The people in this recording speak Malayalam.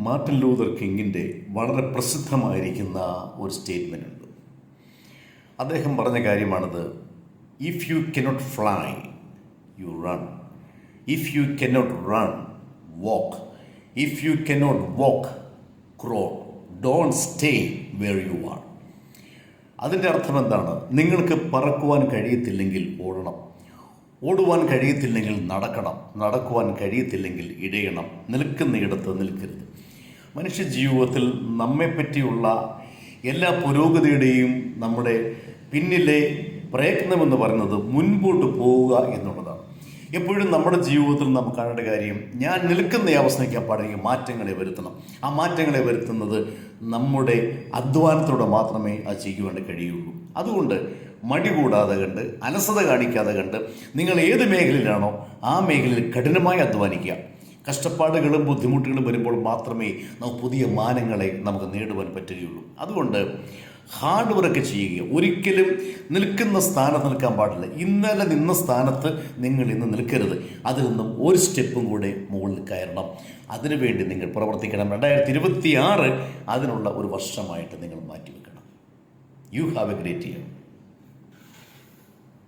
മാർട്ടിൻ ലൂതർ കിങ്ങിൻ്റെ വളരെ പ്രസിദ്ധമായിരിക്കുന്ന ഒരു സ്റ്റേറ്റ്മെൻ്റ് ഉണ്ട്. അദ്ദേഹം പറഞ്ഞ കാര്യമാണത്. If you cannot fly you run, if you cannot run walk, if you cannot walk crawl, don't stay where you are. അതിൻ്റെ അർത്ഥം എന്താണ്? നിങ്ങൾക്ക് പറക്കുവാൻ കഴിയത്തില്ലെങ്കിൽ ഓടണം, ഓടുവാൻ കഴിയത്തില്ലെങ്കിൽ നടക്കണം, നടക്കുവാൻ കഴിയത്തില്ലെങ്കിൽ ഇടയണം, നിൽക്കുന്നിടത്ത് നിൽക്കരുത്. മനുഷ്യ ജീവിതത്തിൽ നമ്മെപ്പറ്റിയുള്ള എല്ലാ പുരോഗതിയുടെയും നമ്മുടെ പിന്നിലെ പ്രയത്നമെന്ന് പറയുന്നത് മുൻപോട്ട് പോവുക എന്നുള്ളതാണ്. എപ്പോഴും നമ്മുടെ ജീവിതത്തിൽ നമുക്ക് കാണേണ്ട കാര്യം, ഞാൻ നിൽക്കുന്ന അവസ്ഥയ്ക്ക് പാടെങ്കിൽ മാറ്റങ്ങളെ വരുത്തണം. ആ മാറ്റങ്ങളെ വരുത്തുന്നത് നമ്മുടെ അധ്വാനത്തോടെ മാത്രമേ അത് ചെയ്യുവാൻ കഴിയുള്ളൂ. അതുകൊണ്ട് മടി കൂടാതെ കണ്ട്, അലസത കാണിക്കാതെ കണ്ട്, നിങ്ങൾ ഏത് മേഖലയിലാണോ ആ മേഖലയിൽ കഠിനമായി അധ്വാനിക്കുക. കഷ്ടപ്പാടുകളും ബുദ്ധിമുട്ടുകളും വരുമ്പോൾ മാത്രമേ നമുക്ക് പുതിയ മാനങ്ങളെ നമുക്ക് നേടുവാൻ പറ്റുകയുള്ളൂ. അതുകൊണ്ട് ഹാർഡ് വർക്ക് ചെയ്യുക. ഒരിക്കലും നിൽക്കുന്ന സ്ഥാനത്ത് നിൽക്കാൻ പാടില്ല. ഇന്നലെ നിന്ന സ്ഥാനത്ത് നിങ്ങൾ ഇന്ന് നിൽക്കരുത്. അതിൽ നിന്നും ഒരു സ്റ്റെപ്പും കൂടെ മുകളിൽ കയറണം. അതിനുവേണ്ടി നിങ്ങൾ പ്രവർത്തിക്കണം. 2026 അതിനുള്ള ഒരു വർഷമായിട്ട് നിങ്ങൾ മാറ്റിവെക്കണം. You have a great year.